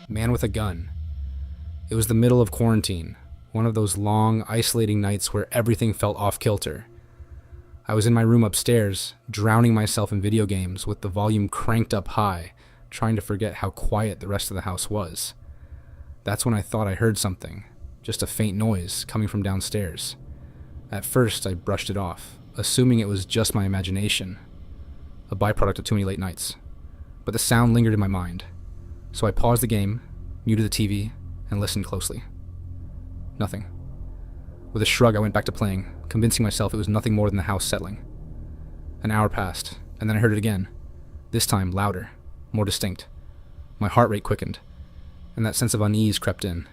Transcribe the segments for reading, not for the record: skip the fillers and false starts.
Man with a gun. It was the middle of quarantine, one of those long, isolating nights where everything felt off-kilter. I was in my room upstairs, drowning myself in video games with the volume cranked up high, trying to forget how quiet the rest of the house was. That's when I thought I heard something, just a faint noise coming from downstairs. At first, I brushed it off, assuming it was just my imagination, a byproduct of too many late nights. But the sound lingered in my mind, so I paused the game, muted the TV, and listened closely. Nothing. With a shrug, I went back to playing, convincing myself it was nothing more than the house settling. An hour passed, and then I heard it again, this time louder, more distinct. My heart rate quickened, and that sense of unease crept in.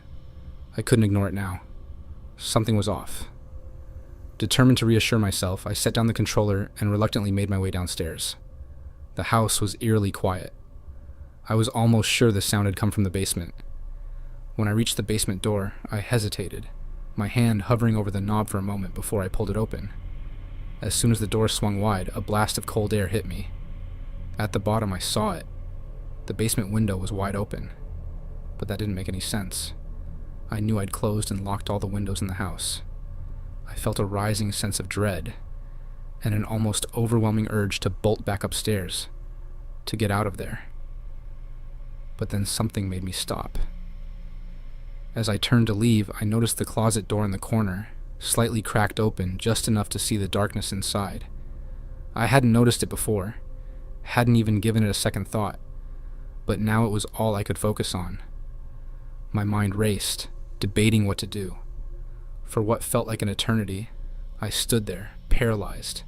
I couldn't ignore it now. Something was off. Determined to reassure myself, I set down the controller and reluctantly made my way downstairs. The house was eerily quiet. I was almost sure the sound had come from the basement. When I reached the basement door, I hesitated, my hand hovering over the knob for a moment before I pulled it open. As soon as the door swung wide, a blast of cold air hit me. At the bottom, I saw it. The basement window was wide open, but that didn't make any sense. I knew I'd closed and locked all the windows in the house. I felt a rising sense of dread, and an almost overwhelming urge to bolt back upstairs, to get out of there. But then something made me stop. As I turned to leave, I noticed the closet door in the corner, slightly cracked open just enough to see the darkness inside. I hadn't noticed it before, hadn't even given it a second thought, but now it was all I could focus on. My mind raced, debating what to do. For what felt like an eternity, I stood there, paralyzed,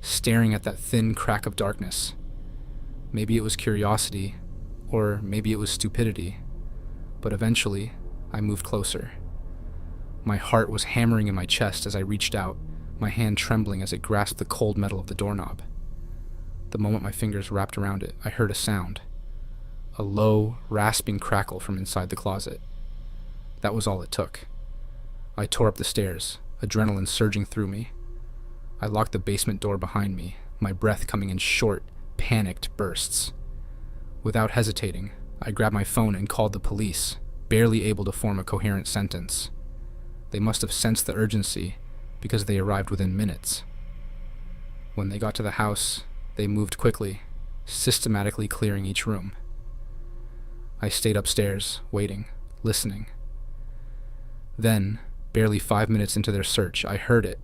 staring at that thin crack of darkness. Maybe it was curiosity, or maybe it was stupidity, but eventually, I moved closer. My heart was hammering in my chest as I reached out, my hand trembling as it grasped the cold metal of the doorknob. The moment my fingers wrapped around it, I heard a sound. A low, rasping crackle from inside the closet. That was all it took. I tore up the stairs, adrenaline surging through me. I locked the basement door behind me, my breath coming in short, panicked bursts. Without hesitating, I grabbed my phone and called the police, barely able to form a coherent sentence. They must have sensed the urgency, because they arrived within minutes. When they got to the house, they moved quickly, systematically clearing each room. I stayed upstairs, waiting, listening. Then, barely 5 minutes into their search, I heard it,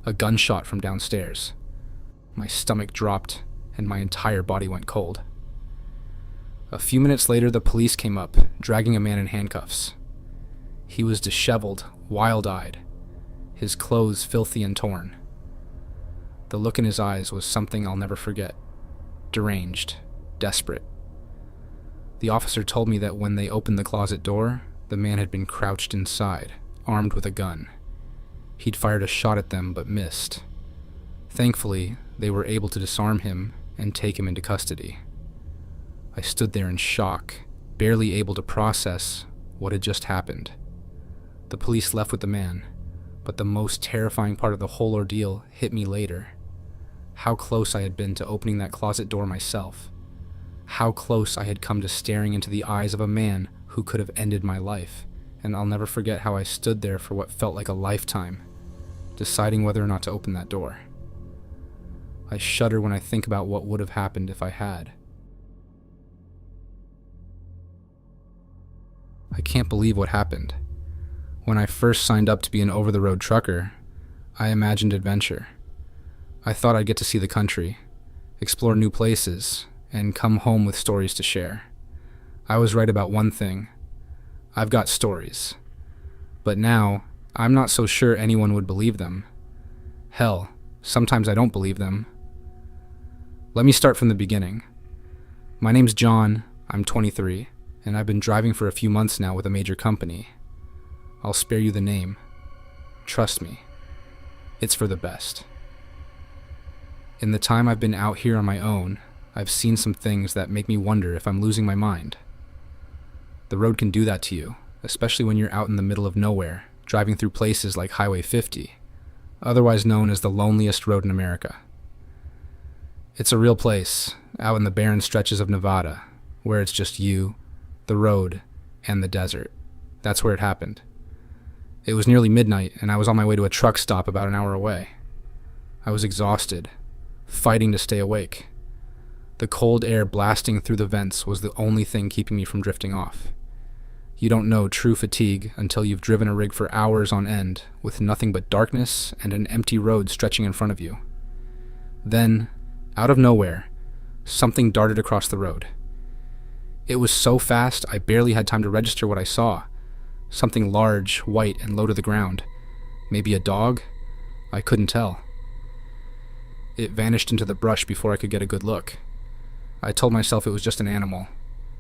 a gunshot from downstairs. My stomach dropped, and my entire body went cold. A few minutes later, the police came up, dragging a man in handcuffs. He was disheveled, wild-eyed, his clothes filthy and torn. The look in his eyes was something I'll never forget. Deranged, desperate. The officer told me that when they opened the closet door, the man had been crouched inside, armed with a gun. He'd fired a shot at them but missed. Thankfully, they were able to disarm him and take him into custody. I stood there in shock, barely able to process what had just happened. The police left with the man, but the most terrifying part of the whole ordeal hit me later. How close I had been to opening that closet door myself. How close I had come to staring into the eyes of a man who could have ended my life, and I'll never forget how I stood there for what felt like a lifetime, deciding whether or not to open that door. I shudder when I think about what would have happened if I had. I can't believe what happened. When I first signed up to be an over-the-road trucker, I imagined adventure. I thought I'd get to see the country, explore new places, and come home with stories to share. I was right about one thing. I've got stories. But now, I'm not so sure anyone would believe them. Hell, sometimes I don't believe them. Let me start from the beginning. My name's John, I'm 23, and I've been driving for a few months now with a major company. I'll spare you the name. Trust me, it's for the best. In the time I've been out here on my own, I've seen some things that make me wonder if I'm losing my mind. The road can do that to you, especially when you're out in the middle of nowhere, driving through places like Highway 50, otherwise known as the loneliest road in America. It's a real place, out in the barren stretches of Nevada, where it's just you, the road, and the desert. That's where it happened. It was nearly midnight, and I was on my way to a truck stop about an hour away. I was exhausted, fighting to stay awake. The cold air blasting through the vents was the only thing keeping me from drifting off. You don't know true fatigue until you've driven a rig for hours on end with nothing but darkness and an empty road stretching in front of you. Then, out of nowhere, something darted across the road. It was so fast I barely had time to register what I saw. Something large, white, and low to the ground. Maybe a dog? I couldn't tell. It vanished into the brush before I could get a good look. I told myself it was just an animal.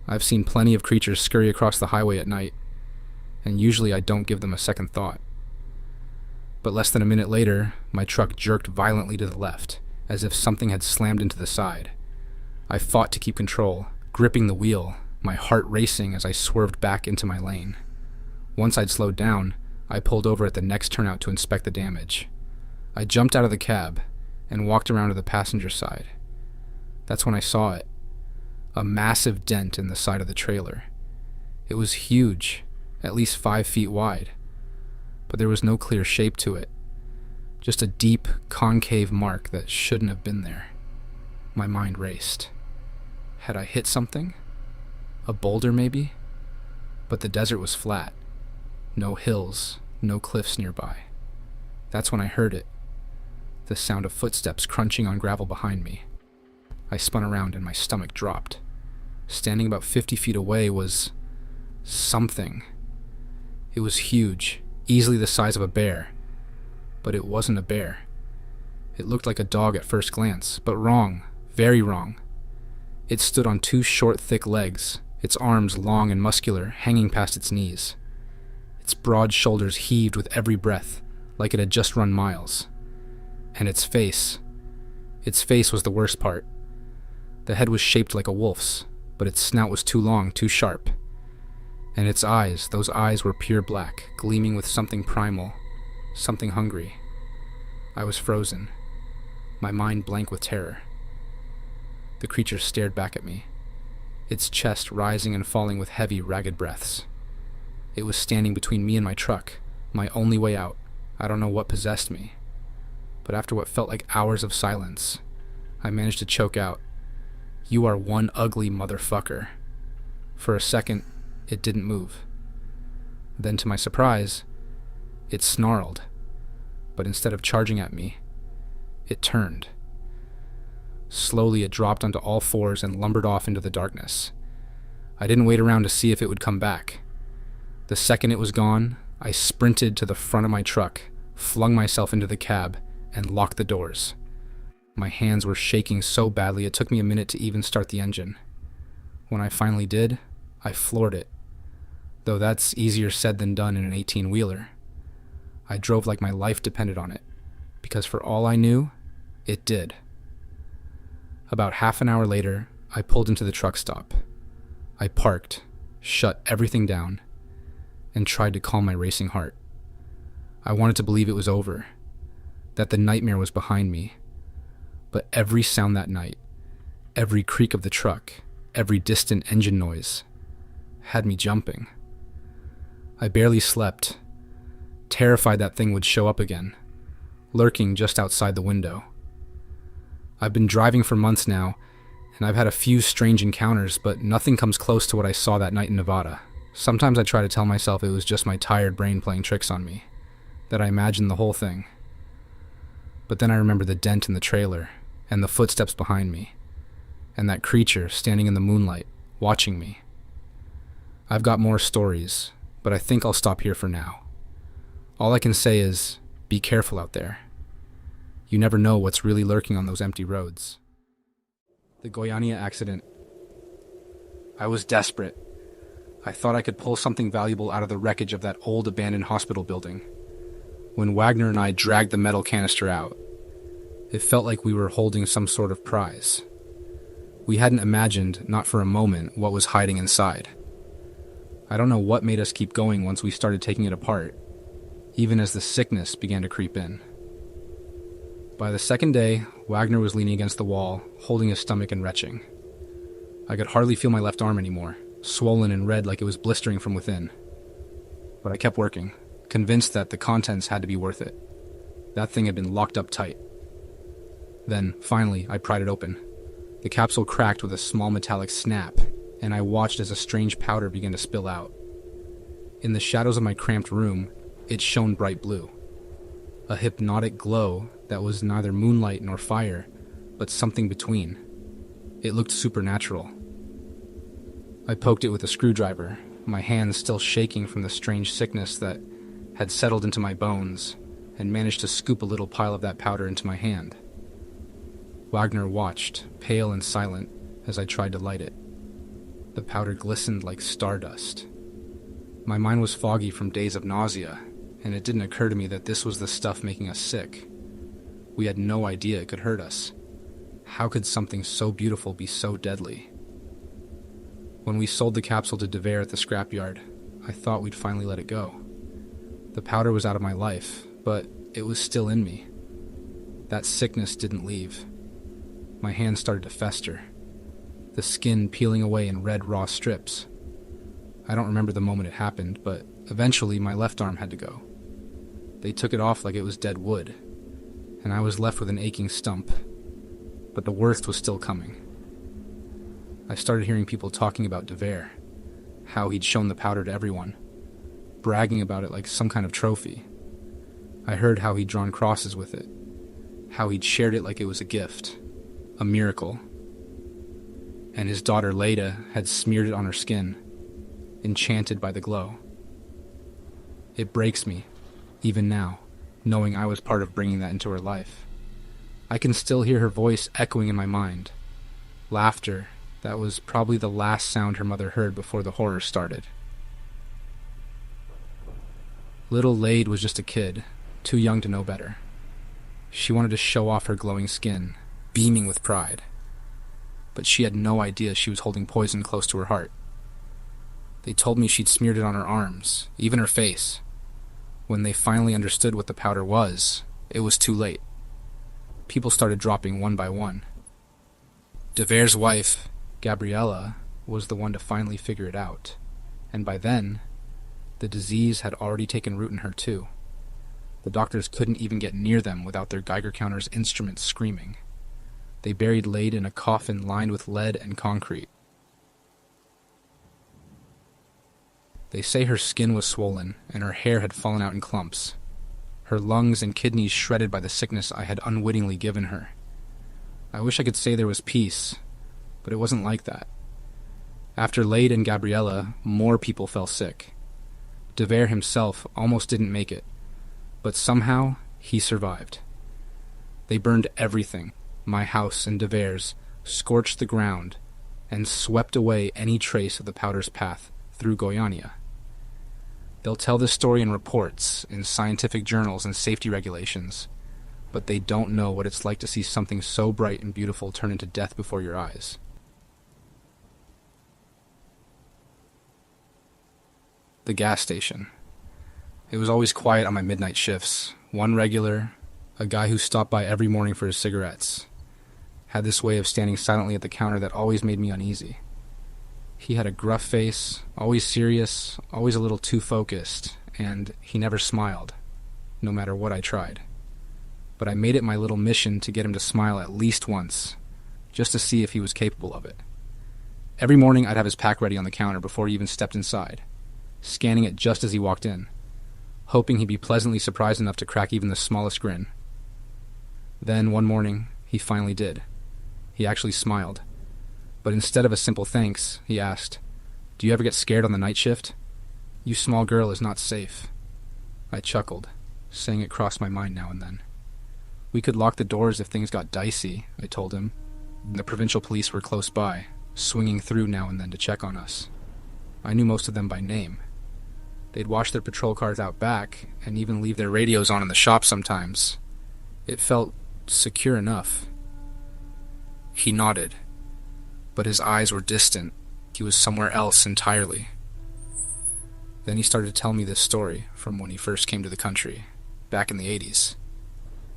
I've seen plenty of creatures scurry across the highway at night, and usually I don't give them a second thought. But less than a minute later, my truck jerked violently to the left, as if something had slammed into the side. I fought to keep control, gripping the wheel, my heart racing as I swerved back into my lane. Once I'd slowed down, I pulled over at the next turnout to inspect the damage. I jumped out of the cab and walked around to the passenger side. That's when I saw it. A massive dent in the side of the trailer. It was huge, at least 5 feet wide, but there was no clear shape to it. Just a deep, concave mark that shouldn't have been there. My mind raced. Had I hit something? A boulder, maybe? But the desert was flat. No hills, no cliffs nearby. That's when I heard it. The sound of footsteps crunching on gravel behind me. I spun around and my stomach dropped. Standing about 50 feet away was something. It was huge, easily the size of a bear. But it wasn't a bear. It looked like a dog at first glance, but wrong, very wrong. It stood on 2 short, thick legs, its arms long and muscular, hanging past its knees. Its broad shoulders heaved with every breath, like it had just run miles. And its face was the worst part. The head was shaped like a wolf's, but its snout was too long, too sharp. And its eyes, those eyes were pure black, gleaming with something primal, something hungry. I was frozen, my mind blank with terror. The creature stared back at me, its chest rising and falling with heavy, ragged breaths. It was standing between me and my truck, my only way out. I don't know what possessed me, but after what felt like hours of silence, I managed to choke out, "You are one ugly motherfucker." For a second, it didn't move. Then, to my surprise, it snarled, but instead of charging at me, it turned. Slowly, it dropped onto all fours and lumbered off into the darkness. I didn't wait around to see if it would come back. The second it was gone, I sprinted to the front of my truck, flung myself into the cab, and locked the doors. My hands were shaking so badly it took me a minute to even start the engine. When I finally did, I floored it, though that's easier said than done in an 18-wheeler. I drove like my life depended on it, because for all I knew, it did. About half an hour later, I pulled into the truck stop. I parked, shut everything down, and tried to calm my racing heart. I wanted to believe it was over, that the nightmare was behind me. But every sound that night, every creak of the truck, every distant engine noise, had me jumping. I barely slept, terrified that thing would show up again, lurking just outside the window. I've been driving for months now, and I've had a few strange encounters, but nothing comes close to what I saw that night in Nevada. Sometimes I try to tell myself it was just my tired brain playing tricks on me, that I imagined the whole thing. But then I remember the dent in the trailer, and the footsteps behind me, and that creature standing in the moonlight, watching me. I've got more stories, but I think I'll stop here for now. All I can say is, be careful out there. You never know what's really lurking on those empty roads. The Goiânia accident. I was desperate. I thought I could pull something valuable out of the wreckage of that old abandoned hospital building. When Wagner and I dragged the metal canister out, it felt like we were holding some sort of prize. We hadn't imagined, not for a moment, what was hiding inside. I don't know what made us keep going once we started taking it apart, even as the sickness began to creep in. By the second day, Wagner was leaning against the wall, holding his stomach and retching. I could hardly feel my left arm anymore. swollen and red like it was blistering from within. But I kept working, convinced that the contents had to be worth it. That thing had been locked up tight. Then, finally, I pried it open. The capsule cracked with a small metallic snap, and I watched as a strange powder began to spill out. In the shadows of my cramped room, it shone bright blue. A hypnotic glow that was neither moonlight nor fire, but something between. It looked supernatural. I poked it with a screwdriver, my hands still shaking from the strange sickness that had settled into my bones, and managed to scoop a little pile of that powder into my hand. Wagner watched, pale and silent, as I tried to light it. The powder glistened like stardust. My mind was foggy from days of nausea, and it didn't occur to me that this was the stuff making us sick. We had no idea it could hurt us. How could something so beautiful be so deadly? When we sold the capsule to DeVere at the scrapyard, I thought we'd finally let it go. The powder was out of my life, but it was still in me. That sickness didn't leave. My hands started to fester, the skin peeling away in red raw strips. I don't remember the moment it happened, but eventually my left arm had to go. They took it off like it was dead wood, and I was left with an aching stump. But the worst was still coming. I started hearing people talking about DeVere, how he'd shown the powder to everyone, bragging about it like some kind of trophy. I heard how he'd drawn crosses with it, how he'd shared it like it was a gift, a miracle. And his daughter Leda had smeared it on her skin, enchanted by the glow. It breaks me, even now, knowing I was part of bringing that into her life. I can still hear her voice echoing in my mind. Laughter that was probably the last sound her mother heard before the horror started. Little Lade was just a kid, too young to know better. She wanted to show off her glowing skin, beaming with pride. But she had no idea she was holding poison close to her heart. They told me she'd smeared it on her arms, even her face. When they finally understood what the powder was, it was too late. People started dropping one by one. DeVere's wife, Gabriella, was the one to finally figure it out, and by then, the disease had already taken root in her too. The doctors couldn't even get near them without their Geiger counter's instruments screaming. They buried Lade in a coffin lined with lead and concrete. They say her skin was swollen and her hair had fallen out in clumps, her lungs and kidneys shredded by the sickness I had unwittingly given her. I wish I could say there was peace, but it wasn't like that. After Lade and Gabriella, more people fell sick. DeVere himself almost didn't make it, but somehow he survived. They burned everything, my house and DeVere's, scorched the ground, and swept away any trace of the powder's path through Goiânia. They'll tell this story in reports, in scientific journals and safety regulations, but they don't know what it's like to see something so bright and beautiful turn into death before your eyes. The gas station. It was always quiet on my midnight shifts. One regular, a guy who stopped by every morning for his cigarettes, had this way of standing silently at the counter that always made me uneasy. He had a gruff face, always serious, always a little too focused, and he never smiled, no matter what I tried. But I made it my little mission to get him to smile at least once, just to see if he was capable of it. Every morning I'd have his pack ready on the counter before he even stepped inside, scanning it just as he walked in, hoping he'd be pleasantly surprised enough to crack even the smallest grin. Then, one morning, he finally did. He actually smiled. But instead of a simple thanks, he asked, "Do you ever get scared on the night shift? You small girl is not safe." I chuckled, saying it crossed my mind now and then. We could lock the doors if things got dicey, I told him. The provincial police were close by, swinging through now and then to check on us. I knew most of them by name. They'd wash their patrol cars out back, and even leave their radios on in the shop sometimes. It felt secure enough. He nodded, but his eyes were distant. He was somewhere else entirely. Then he started to tell me this story from when he first came to the country, back in the 80s.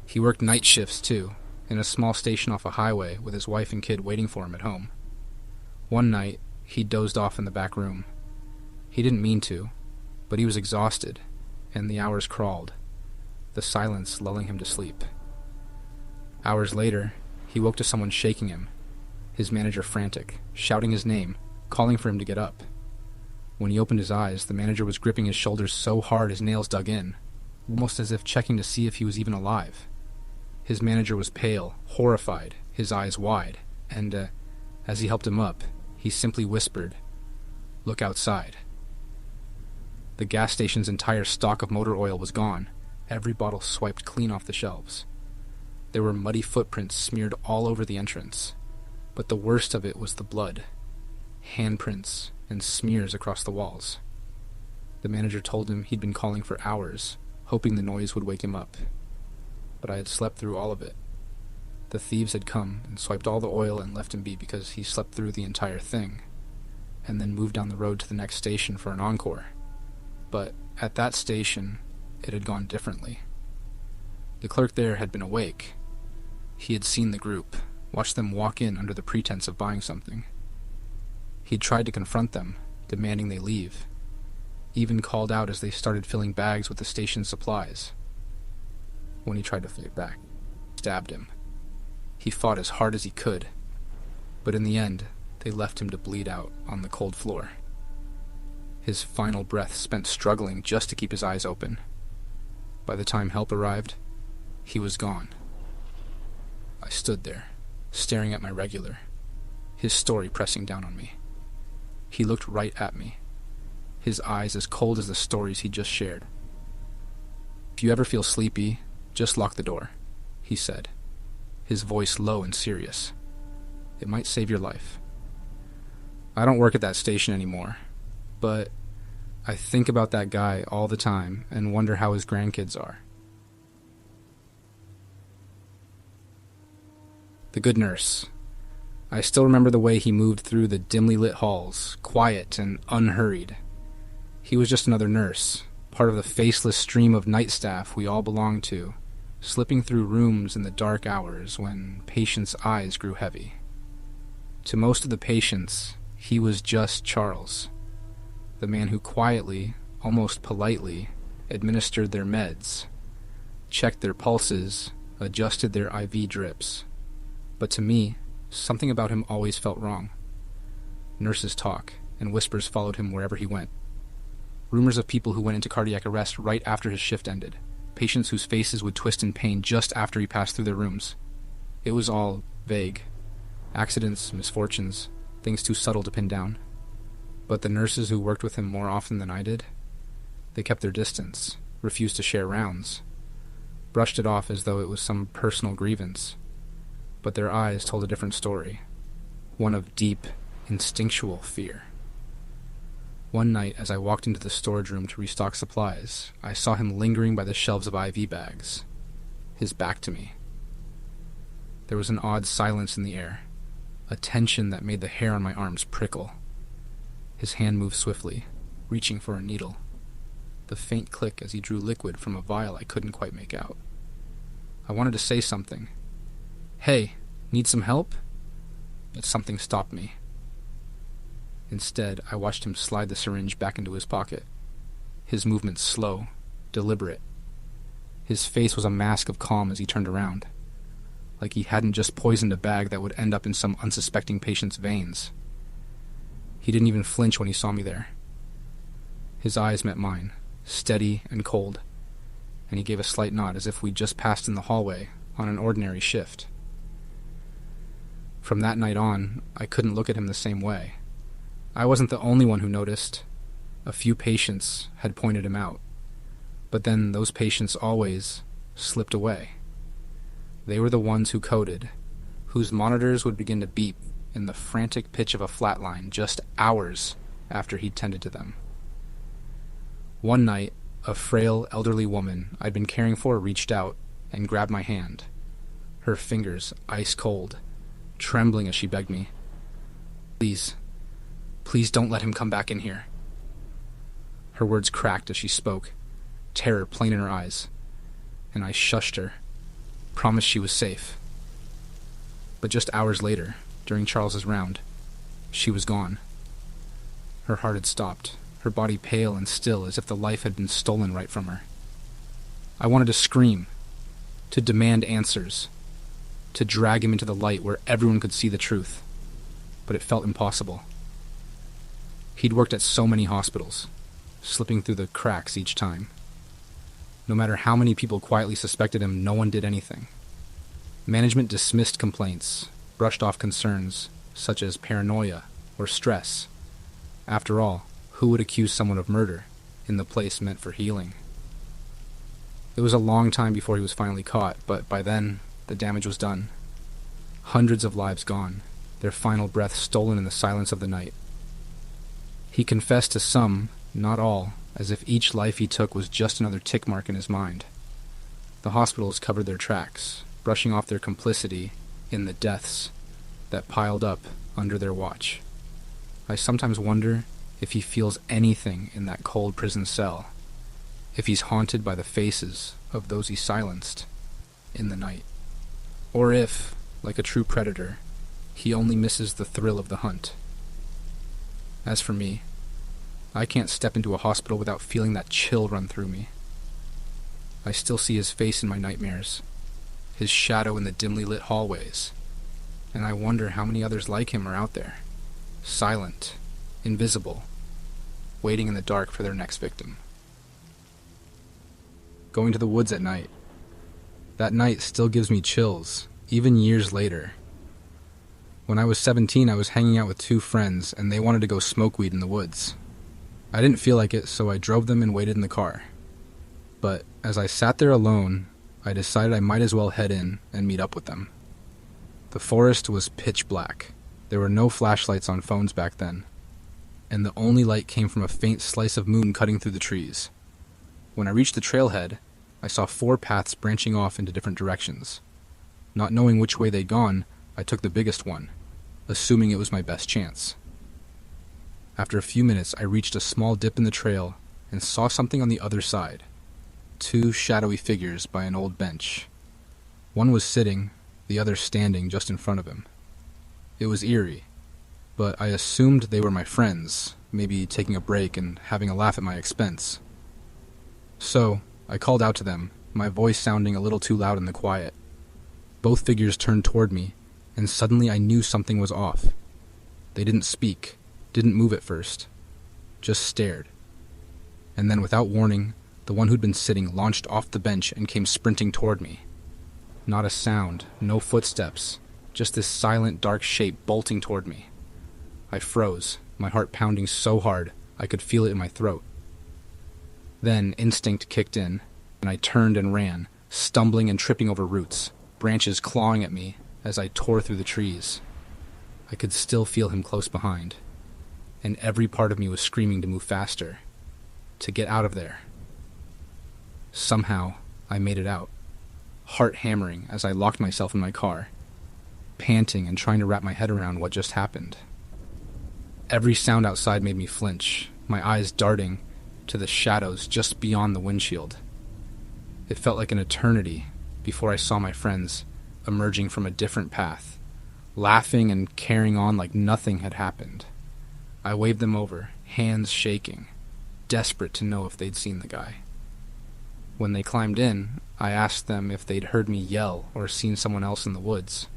He worked night shifts, too, in a small station off a highway with his wife and kid waiting for him at home. One night, He dozed off in the back room. He didn't mean to, but he was exhausted, and the hours crawled, the silence lulling him to sleep. Hours later, he woke to someone shaking him, his manager frantic, shouting his name, calling for him to get up. When he opened his eyes, the manager was gripping his shoulders so hard his nails dug in, almost as if checking to see if he was even alive. His manager was pale, horrified, his eyes wide, and as he helped him up, he simply whispered, "Look outside." The gas station's entire stock of motor oil was gone, every bottle swiped clean off the shelves. There were muddy footprints smeared all over the entrance, but the worst of it was the blood, handprints and smears across the walls. The manager told him he'd been calling for hours, hoping the noise would wake him up. But I had slept through all of it. The thieves had come and swiped all the oil and left him be because he slept through the entire thing, and then moved down the road to the next station for an encore. But at that station, it had gone differently. The clerk there had been awake. He had seen the group, watched them walk in under the pretense of buying something. He'd tried to confront them, demanding they leave, even called out as they started filling bags with the station's supplies. When he tried to fight back, stabbed him. He fought as hard as he could, but in the end, they left him to bleed out on the cold floor. His final breath spent struggling just to keep his eyes open. By the time help arrived, he was gone. I stood there, staring at my regular, his story pressing down on me. He looked right at me, his eyes as cold as the stories he'd just shared. "If you ever feel sleepy, just lock the door," he said, his voice low and serious. "It might save your life." I don't work at that station anymore, but I think about that guy all the time and wonder how his grandkids are. The good nurse. I still remember the way he moved through the dimly lit halls, quiet and unhurried. He was just another nurse, part of the faceless stream of night staff we all belonged to, slipping through rooms in the dark hours when patients' eyes grew heavy. To most of the patients, he was just Charles, the man who quietly, almost politely, administered their meds, checked their pulses, adjusted their IV drips. But to me, something about him always felt wrong. Nurses talk, and whispers followed him wherever he went. Rumors of people who went into cardiac arrest right after his shift ended, patients whose faces would twist in pain just after he passed through their rooms. It was all vague. Accidents, misfortunes, things too subtle to pin down. But the nurses who worked with him more often than I did, they kept their distance, refused to share rounds, brushed it off as though it was some personal grievance. But their eyes told a different story, one of deep, instinctual fear. One night, as I walked into the storage room to restock supplies, I saw him lingering by the shelves of IV bags, his back to me. There was an odd silence in the air, a tension that made the hair on my arms prickle. His hand moved swiftly, reaching for a needle, the faint click as he drew liquid from a vial I couldn't quite make out. I wanted to say something. "Hey, need some help?" But something stopped me. Instead, I watched him slide the syringe back into his pocket, his movements slow, deliberate. His face was a mask of calm as he turned around, like he hadn't just poisoned a bag that would end up in some unsuspecting patient's veins. He didn't even flinch when he saw me there. His eyes met mine, steady and cold, and he gave a slight nod as if we'd just passed in the hallway on an ordinary shift. From that night on, I couldn't look at him the same way. I wasn't the only one who noticed. A few patients had pointed him out, but then those patients always slipped away. They were the ones who coded, whose monitors would begin to beep in the frantic pitch of a flatline just hours after he'd tended to them. One night, a frail, elderly woman I'd been caring for reached out and grabbed my hand, her fingers ice cold, trembling as she begged me, Please don't let him come back in here." Her words cracked as she spoke, terror plain in her eyes, and I shushed her, promised she was safe. But just hours later, during Charles's round, she was gone, Her heart had stopped, her body pale and still as if the life had been stolen right from her. I wanted to scream, to demand answers, to drag him into the light where everyone could see the truth, but it felt impossible. He'd worked at so many hospitals, slipping through the cracks each time. No matter how many people quietly suspected him, no one did anything. Management dismissed complaints, brushed off concerns, such as paranoia or stress. After all, who would accuse someone of murder in the place meant for healing? It was a long time before he was finally caught, but by then, the damage was done. Hundreds of lives gone, their final breath stolen in the silence of the night. He confessed to some, not all, as if each life he took was just another tick mark in his mind. The hospitals covered their tracks, brushing off their complicity in the deaths that piled up under their watch. I sometimes wonder if he feels anything in that cold prison cell, if he's haunted by the faces of those he silenced in the night, or if, like a true predator, he only misses the thrill of the hunt. As for me, I can't step into a hospital without feeling that chill run through me. I still see his face in my nightmares, his shadow in the dimly lit hallways, and I wonder how many others like him are out there, silent, invisible, waiting in the dark for their next victim. Going to the woods at night. That night still gives me chills, even years later. When I was 17, I was hanging out with two friends, and they wanted to go smoke weed in the woods. I didn't feel like it, so I drove them and waited in the car. But as I sat there alone, I decided I might as well head in and meet up with them. The forest was pitch black. There were no flashlights on phones back then, and the only light came from a faint slice of moon cutting through the trees. When I reached the trailhead, I saw 4 paths branching off into different directions. Not knowing which way they'd gone, I took the biggest one, assuming it was my best chance. After a few minutes, I reached a small dip in the trail and saw something on the other side. 2 shadowy figures by an old bench. One was sitting, the other standing just in front of him. It was eerie, but I assumed they were my friends, maybe taking a break and having a laugh at my expense. So, I called out to them, my voice sounding a little too loud in the quiet. Both figures turned toward me, and suddenly I knew something was off. They didn't speak, didn't move at first, just stared. And then without warning, the one who'd been sitting launched off the bench and came sprinting toward me. Not a sound, no footsteps, just this silent, dark shape bolting toward me. I froze, my heart pounding so hard I could feel it in my throat. Then instinct kicked in, and I turned and ran, stumbling and tripping over roots, branches clawing at me as I tore through the trees. I could still feel him close behind, and every part of me was screaming to move faster, to get out of there. Somehow, I made it out, heart hammering as I locked myself in my car, panting and trying to wrap my head around what just happened. Every sound outside made me flinch, my eyes darting to the shadows just beyond the windshield. It felt like an eternity before I saw my friends emerging from a different path, laughing and carrying on like nothing had happened. I waved them over, hands shaking, desperate to know if they'd seen the guy. When they climbed in, I asked them if they'd heard me yell or seen someone else in the woods.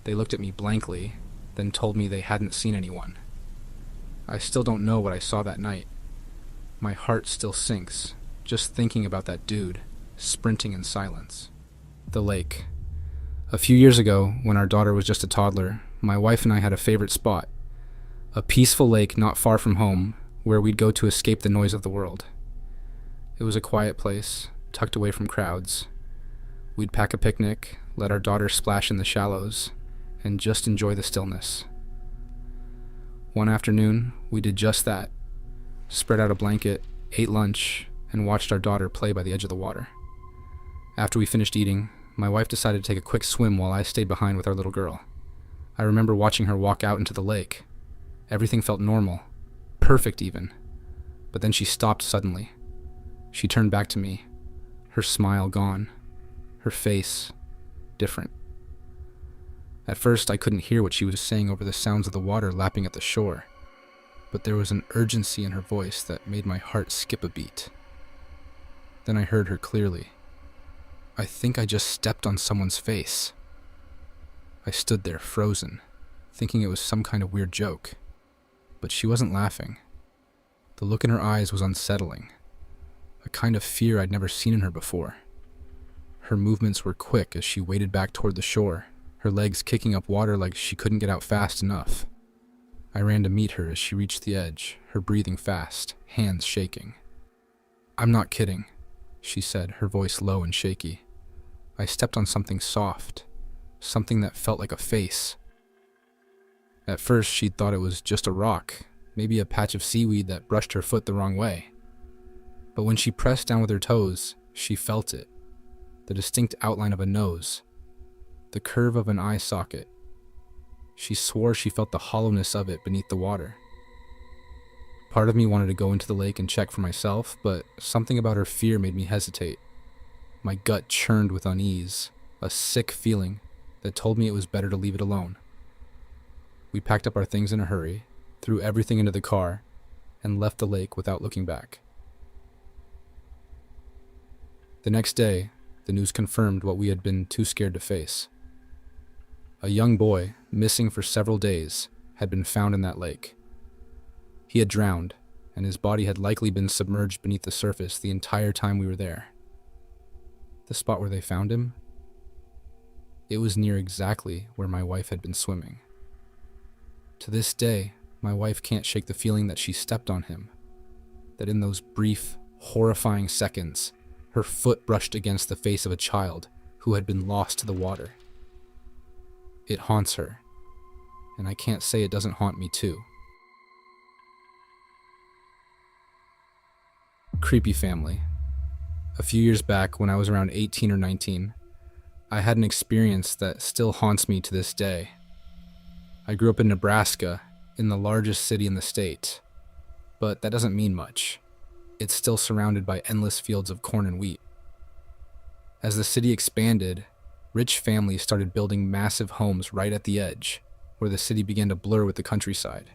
They looked at me blankly, then told me they hadn't seen anyone. I still don't know what I saw that night. My heart still sinks, just thinking about that dude, sprinting in silence. The lake. A few years ago, when our daughter was just a toddler, my wife and I had a favorite spot. A peaceful lake not far from home, where we'd go to escape the noise of the world. It was a quiet place, tucked away from crowds. We'd pack a picnic, let our daughter splash in the shallows, and just enjoy the stillness. One afternoon, we did just that. Spread out a blanket, ate lunch, and watched our daughter play by the edge of the water. After we finished eating, my wife decided to take a quick swim while I stayed behind with our little girl. I remember watching her walk out into the lake. Everything felt normal, perfect even. But then she stopped suddenly. She turned back to me, her smile gone, her face different. At first, I couldn't hear what she was saying over the sounds of the water lapping at the shore. but there was an urgency in her voice that made my heart skip a beat. Then I heard her clearly. "I think I just stepped on someone's face." I stood there, frozen, thinking it was some kind of weird joke. But she wasn't laughing. The look in her eyes was unsettling, a kind of fear I'd never seen in her before. Her movements were quick as she waded back toward the shore, her legs kicking up water like she couldn't get out fast enough. I ran to meet her as she reached the edge, her breathing fast, hands shaking. "I'm not kidding," she said, her voice low and shaky. "I stepped on something soft, something that felt like a face." At first, she'd thought it was just a rock, maybe a patch of seaweed that brushed her foot the wrong way. But when she pressed down with her toes, she felt it. The distinct outline of a nose, the curve of an eye socket. She swore she felt the hollowness of it beneath the water. Part of me wanted to go into the lake and check for myself, but something about her fear made me hesitate. My gut churned with unease, a sick feeling that told me it was better to leave it alone. We packed up our things in a hurry, threw everything into the car, and left the lake without looking back. The next day, the news confirmed what we had been too scared to face. A young boy, missing for several days, had been found in that lake. He had drowned, and his body had likely been submerged beneath the surface the entire time we were there. The spot where they found him? It was near exactly where my wife had been swimming. To this day, my wife can't shake the feeling that she stepped on him, that in those brief, horrifying seconds, her foot brushed against the face of a child who had been lost to the water. It haunts her, and I can't say it doesn't haunt me too. Creepy family. A few years back, when I was around 18 or 19, I had an experience that still haunts me to this day. I grew up in Nebraska, in the largest city in the state, but that doesn't mean much. It's still surrounded by endless fields of corn and wheat. As the city expanded, rich families started building massive homes right at the edge, where the city began to blur with the countryside.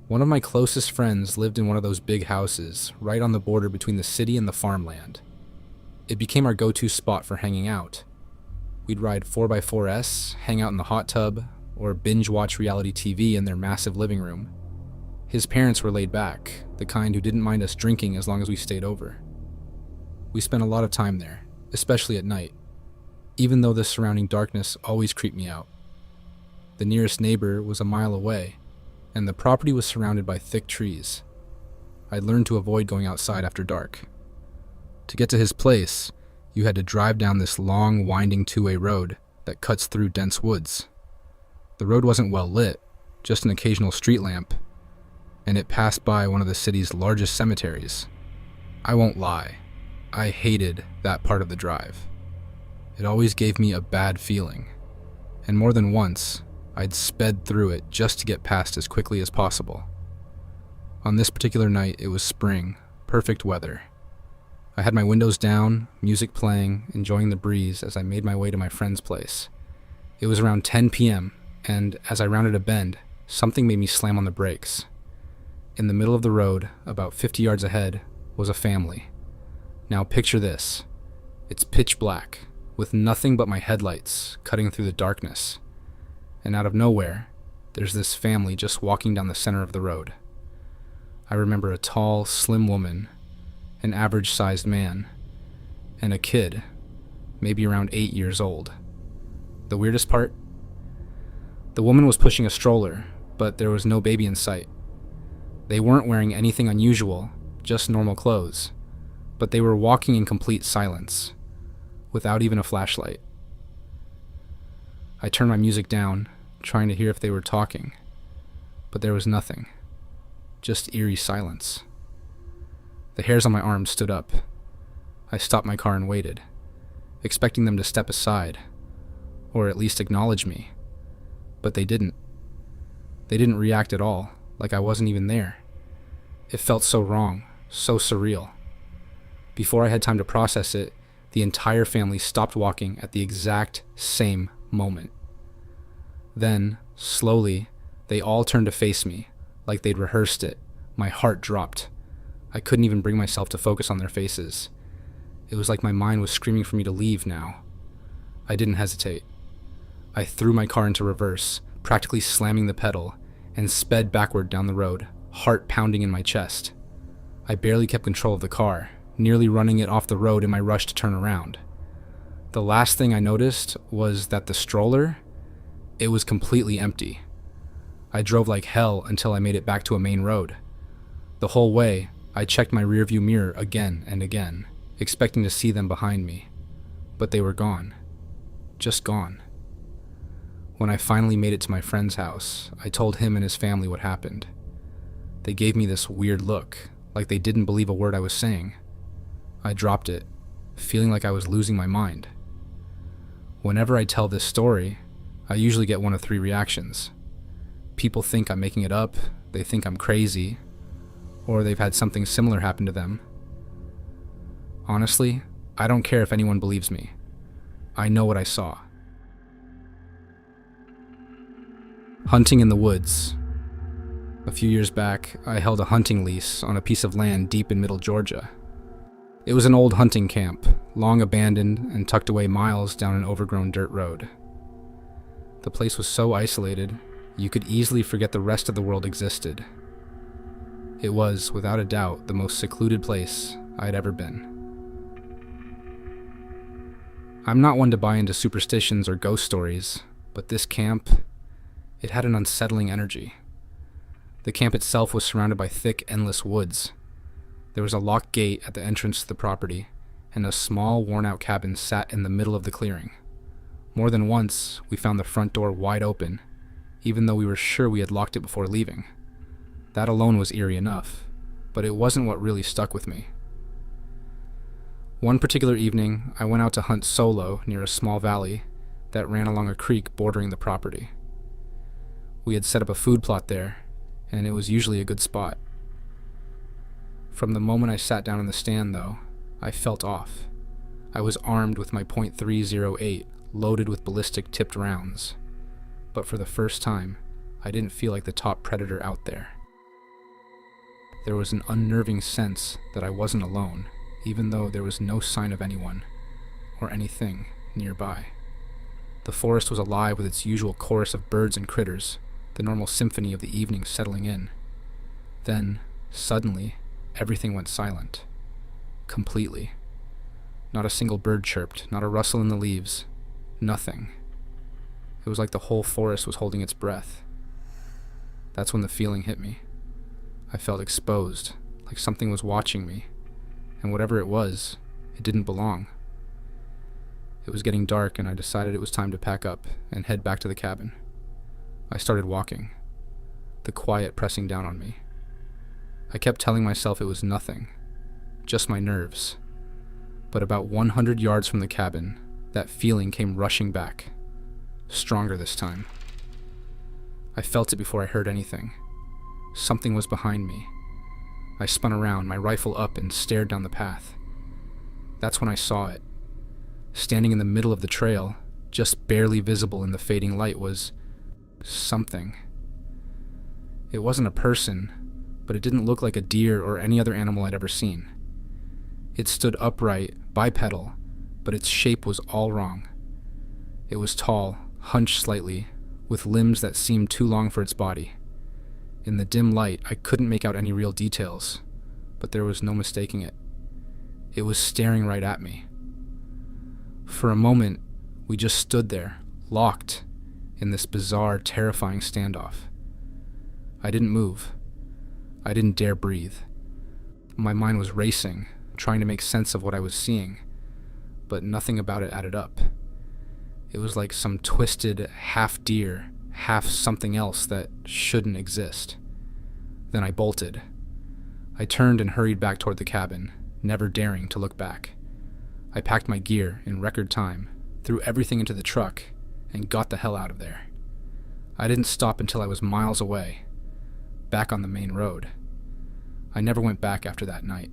One of my closest friends lived in one of those big houses, right on the border between the city and the farmland. It became our go-to spot for hanging out. We'd ride 4x4S, hang out in the hot tub, or binge-watch reality TV in their massive living room. His parents were laid back, the kind who didn't mind us drinking as long as we stayed over. We spent a lot of time there, especially at night, even though the surrounding darkness always creeped me out. The nearest neighbor was a mile away, and the property was surrounded by thick trees. I'd learned to avoid going outside after dark. To get to his place, you had to drive down this long, winding two-way road that cuts through dense woods. The road wasn't well lit, just an occasional street lamp, and it passed by one of the city's largest cemeteries. I won't lie, I hated that part of the drive. It always gave me a bad feeling, and more than once, I'd sped through it just to get past as quickly as possible. On this particular night, it was spring, perfect weather. I had my windows down, music playing, enjoying the breeze as I made my way to my friend's place. It was around 10 p.m., and as I rounded a bend, something made me slam on the brakes. In the middle of the road, about 50 yards ahead, was a family. Now picture this. It's pitch black, with nothing but my headlights cutting through the darkness. And out of nowhere, there's this family just walking down the center of the road. I remember a tall, slim woman, an average-sized man, and a kid, maybe around 8 years old. The weirdest part? The woman was pushing a stroller, but there was no baby in sight. They weren't wearing anything unusual, just normal clothes, but they were walking in complete silence, without even a flashlight. I turned my music down, trying to hear if they were talking, but there was nothing, just eerie silence. The hairs on my arms stood up. I stopped my car and waited, expecting them to step aside, or at least acknowledge me, but they didn't. They didn't react at all, like I wasn't even there. It felt so wrong, so surreal. Before I had time to process it, the entire family stopped walking at the exact same moment. Then, slowly, they all turned to face me, like they'd rehearsed it. My heart dropped. I couldn't even bring myself to focus on their faces. It was like my mind was screaming for me to leave now. I didn't hesitate. I threw my car into reverse, practically slamming the pedal, and sped backward down the road, heart pounding in my chest. I barely kept control of the car, nearly running it off the road in my rush to turn around. The last thing I noticed was that the stroller, it was completely empty. I drove like hell until I made it back to a main road. The whole way, I checked my rearview mirror again and again, expecting to see them behind me. But they were gone. Just gone. When I finally made it to my friend's house, I told him and his family what happened. They gave me this weird look, like they didn't believe a word I was saying. I dropped it, feeling like I was losing my mind. Whenever I tell this story, I usually get one of three reactions. People think I'm making it up, they think I'm crazy, or they've had something similar happen to them. Honestly, I don't care if anyone believes me. I know what I saw. Hunting in the woods. A few years back, I held a hunting lease on a piece of land deep in middle Georgia. It was an old hunting camp, long abandoned and tucked away miles down an overgrown dirt road. The place was so isolated, you could easily forget the rest of the world existed. It was, without a doubt, the most secluded place I had ever been. I'm not one to buy into superstitions or ghost stories, but this camp, it had an unsettling energy. The camp itself was surrounded by thick, endless woods. There was a locked gate at the entrance to the property, and a small, worn-out cabin sat in the middle of the clearing. More than once, we found the front door wide open, even though we were sure we had locked it before leaving. That alone was eerie enough, but it wasn't what really stuck with me. One particular evening, I went out to hunt solo near a small valley that ran along a creek bordering the property. We had set up a food plot there, and it was usually a good spot. From the moment I sat down in the stand, though, I felt off. I was armed with my .308, loaded with ballistic tipped rounds. But for the first time, I didn't feel like the top predator out there. There was an unnerving sense that I wasn't alone, even though there was no sign of anyone or anything nearby. The forest was alive with its usual chorus of birds and critters, the normal symphony of the evening settling in. Then, suddenly, everything went silent. Completely. Not a single bird chirped, not a rustle in the leaves. Nothing. It was like the whole forest was holding its breath. That's when the feeling hit me. I felt exposed, like something was watching me, and whatever it was, it didn't belong. It was getting dark, and I decided it was time to pack up and head back to the cabin. I started walking, the quiet pressing down on me. I kept telling myself it was nothing, just my nerves. But about 100 yards from the cabin, that feeling came rushing back, stronger this time. I felt it before I heard anything. Something was behind me. I spun around, my rifle up, and stared down the path. That's when I saw it. Standing in the middle of the trail, just barely visible in the fading light, was something. It wasn't a person, but it didn't look like a deer or any other animal I'd ever seen. It stood upright, bipedal, but its shape was all wrong. It was tall, hunched slightly, with limbs that seemed too long for its body. In the dim light, I couldn't make out any real details, but there was no mistaking it. It was staring right at me. For a moment, we just stood there, locked, in this bizarre, terrifying standoff. I didn't move. I didn't dare breathe. My mind was racing, trying to make sense of what I was seeing, but nothing about it added up. It was like some twisted half deer, half something else that shouldn't exist. Then I bolted. I turned and hurried back toward the cabin, never daring to look back. I packed my gear in record time, threw everything into the truck, and got the hell out of there. I didn't stop until I was miles away, back on the main road. I never went back after that night.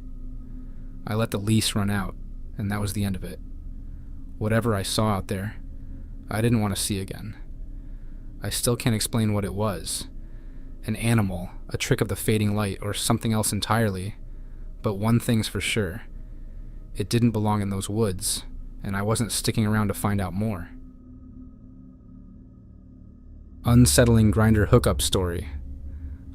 I let the lease run out, and that was the end of it. Whatever I saw out there, I didn't want to see again. I still can't explain what it was, an animal, a trick of the fading light, or something else entirely. But one thing's for sure. It didn't belong in those woods, and I wasn't sticking around to find out more. Unsettling Grindr hookup story.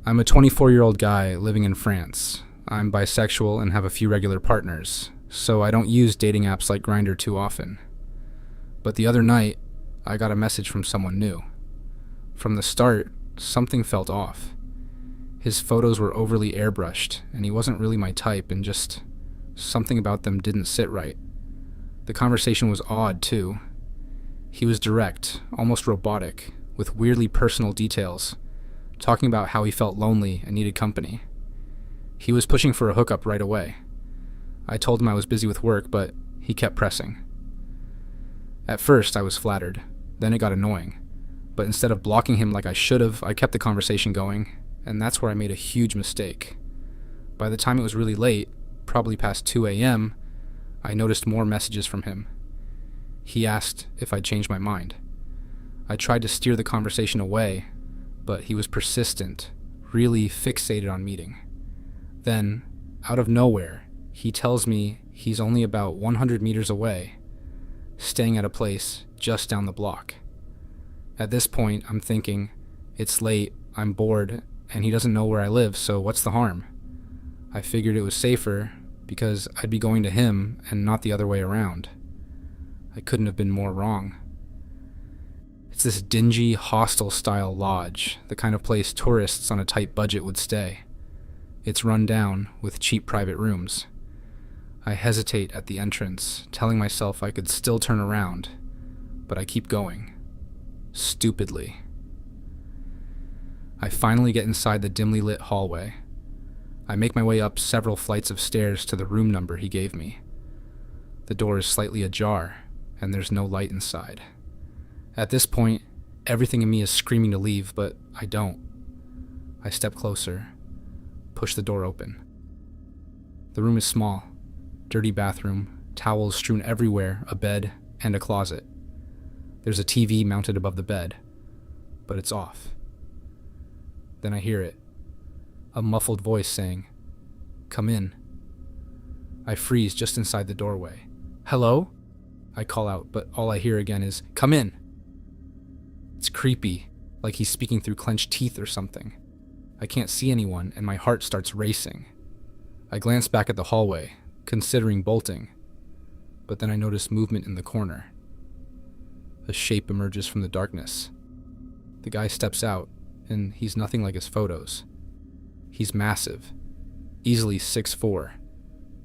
I'm a 24-year-old guy living in France. I'm bisexual and have a few regular partners, so I don't use dating apps like Grindr too often. But the other night, I got a message from someone new. From the start, something felt off. His photos were overly airbrushed, and he wasn't really my type, and just something about them didn't sit right. The conversation was odd, too. He was direct, almost robotic, with weirdly personal details, talking about how he felt lonely and needed company. He was pushing for a hookup right away. I told him I was busy with work, but he kept pressing. At first, I was flattered. Then it got annoying. But instead of blocking him like I should have, I kept the conversation going, and that's where I made a huge mistake. By the time it was really late, probably past 2 a.m., I noticed more messages from him. He asked if I'd changed my mind. I tried to steer the conversation away, but he was persistent, really fixated on meeting. Then, out of nowhere, he tells me he's only about 100 meters away, staying at a place just down the block. At this point, I'm thinking, it's late, I'm bored, and he doesn't know where I live, so what's the harm? I figured it was safer because I'd be going to him and not the other way around. I couldn't have been more wrong. It's this dingy, hostel-style lodge, the kind of place tourists on a tight budget would stay. It's run down, with cheap private rooms. I hesitate at the entrance, telling myself I could still turn around, but I keep going. Stupidly. I finally get inside the dimly lit hallway. I make my way up several flights of stairs to the room number he gave me. The door is slightly ajar, and there's no light inside. At this point, everything in me is screaming to leave, but I don't. I step closer, push the door open. The room is small, dirty bathroom, towels strewn everywhere, a bed, and a closet. There's a TV mounted above the bed, but it's off. Then I hear it, a muffled voice saying, "Come in." I freeze just inside the doorway. "Hello?" I call out, but all I hear again is, "Come in." It's creepy, like he's speaking through clenched teeth or something. I can't see anyone, and my heart starts racing. I glance back at the hallway, considering bolting, but then I notice movement in the corner. A shape emerges from the darkness. The guy steps out, and he's nothing like his photos. He's massive, easily 6'4",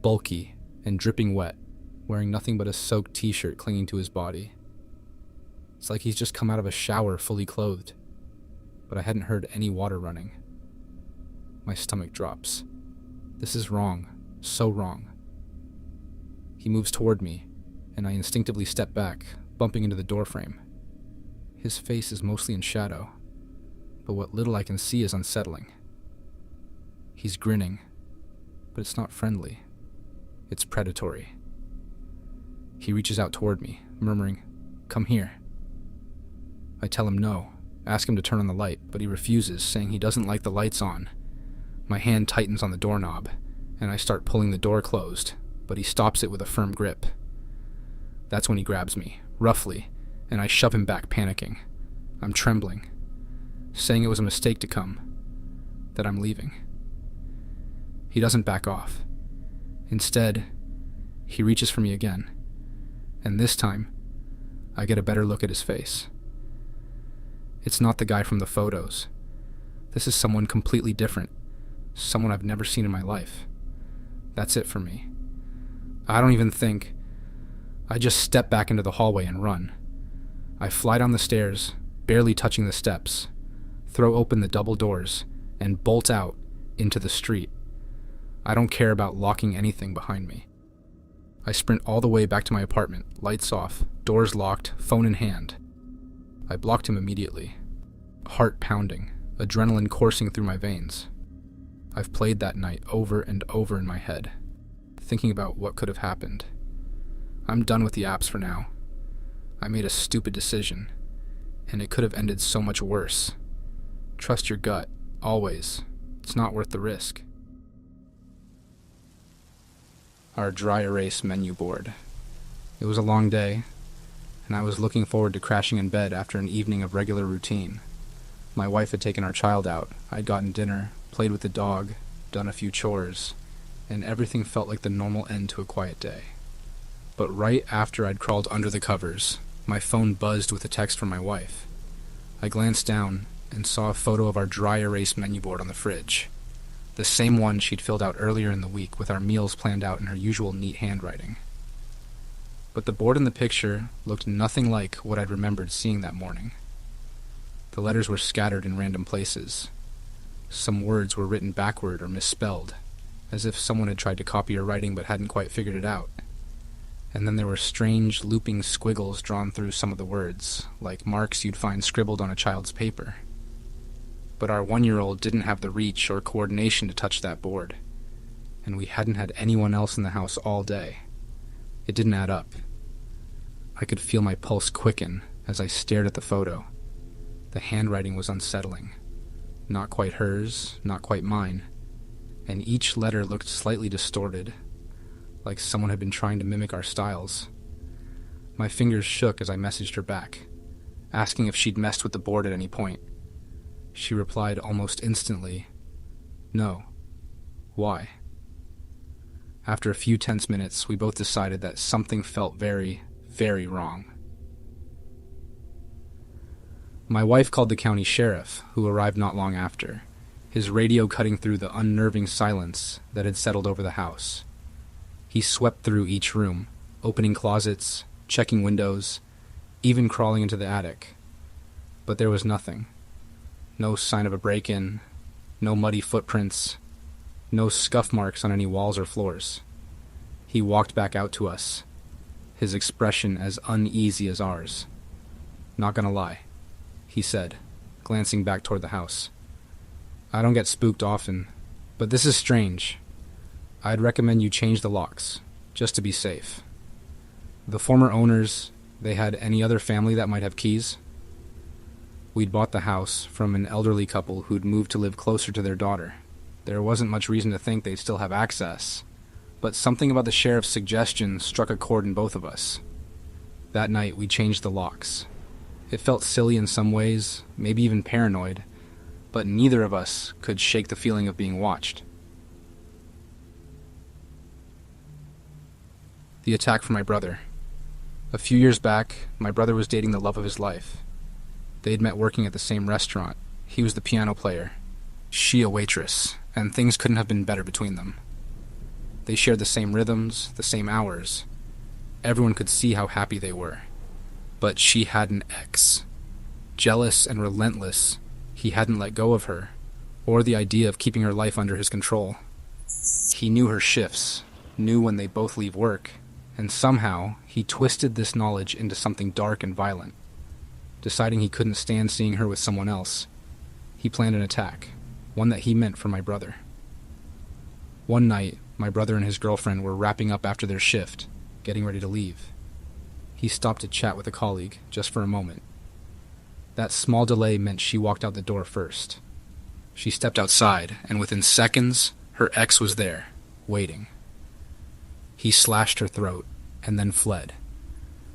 bulky, and dripping wet, wearing nothing but a soaked t-shirt clinging to his body. It's like he's just come out of a shower fully clothed, but I hadn't heard any water running. My stomach drops. This is wrong, so wrong. He moves toward me, and I instinctively step back, bumping into the doorframe. His face is mostly in shadow, but what little I can see is unsettling. He's grinning, but it's not friendly. It's predatory. He reaches out toward me, murmuring, "Come here." I tell him no, ask him to turn on the light, but he refuses, saying he doesn't like the lights on. My hand tightens on the doorknob, and I start pulling the door closed, but he stops it with a firm grip. That's when he grabs me, roughly, and I shove him back, panicking. I'm trembling, saying it was a mistake to come, that I'm leaving. He doesn't back off. Instead, he reaches for me again, and this time, I get a better look at his face. It's not the guy from the photos. This is someone completely different, someone I've never seen in my life. That's it for me. I don't even think. I just step back into the hallway and run. I fly down the stairs, barely touching the steps, throw open the double doors, and bolt out into the street. I don't care about locking anything behind me. I sprint all the way back to my apartment, lights off, doors locked, phone in hand. I blocked him immediately. Heart pounding, adrenaline coursing through my veins. I've played that night over and over in my head, thinking about what could have happened. I'm done with the apps for now. I made a stupid decision, and it could have ended so much worse. Trust your gut, Always. It's not worth the risk. Our dry erase menu board. It was a long day, and I was looking forward to crashing in bed after an evening of regular routine. My wife had taken our child out, I'd gotten dinner, played with the dog, done a few chores, and everything felt like the normal end to a quiet day. But right after I'd crawled under the covers, my phone buzzed with a text from my wife. I glanced down and saw a photo of our dry erase menu board on the fridge. The same one she'd filled out earlier in the week with our meals planned out in her usual neat handwriting. But the board in the picture looked nothing like what I'd remembered seeing that morning. The letters were scattered in random places. Some words were written backward or misspelled, as if someone had tried to copy her writing but hadn't quite figured it out. And then there were strange, looping squiggles drawn through some of the words, like marks you'd find scribbled on a child's paper. But our 1-year-old didn't have the reach or coordination to touch that board, and we hadn't had anyone else in the house all day. It didn't add up. I could feel my pulse quicken as I stared at the photo. The handwriting was unsettling. Not quite hers, not quite mine, and each letter looked slightly distorted, like someone had been trying to mimic our styles. My fingers shook as I messaged her back, asking if she'd messed with the board at any point. She replied almost instantly, "No. Why?" After a few tense minutes, we both decided that something felt very, very wrong. My wife called the county sheriff, who arrived not long after, his radio cutting through the unnerving silence that had settled over the house. He swept through each room, opening closets, checking windows, even crawling into the attic. But there was nothing. No sign of a break-in, no muddy footprints, no scuff marks on any walls or floors. He walked back out to us, his expression as uneasy as ours. "Not gonna lie," he said, glancing back toward the house. "I don't get spooked often, but this is strange. I'd recommend you change the locks, just to be safe. The former owners, they had any other family that might have keys?" We'd bought the house from an elderly couple who'd moved to live closer to their daughter. There wasn't much reason to think they'd still have access, but something about the sheriff's suggestion struck a chord in both of us. That night, we changed the locks. It felt silly in some ways, maybe even paranoid, but neither of us could shake the feeling of being watched. The attack from my brother. A few years back, my brother was dating the love of his life. They'd met working at the same restaurant. He was the piano player, she a waitress, and things couldn't have been better between them. They shared the same rhythms, the same hours. Everyone could see how happy they were. But she had an ex. Jealous and relentless, he hadn't let go of her, or the idea of keeping her life under his control. He knew her shifts, knew when they both leave work, and somehow he twisted this knowledge into something dark and violent. Deciding he couldn't stand seeing her with someone else, he planned an attack, one that he meant for my brother. One night, my brother and his girlfriend were wrapping up after their shift, getting ready to leave. He stopped to chat with a colleague, just for a moment. That small delay meant she walked out the door first. She stepped outside, and within seconds, her ex was there, waiting. He slashed her throat, and then fled.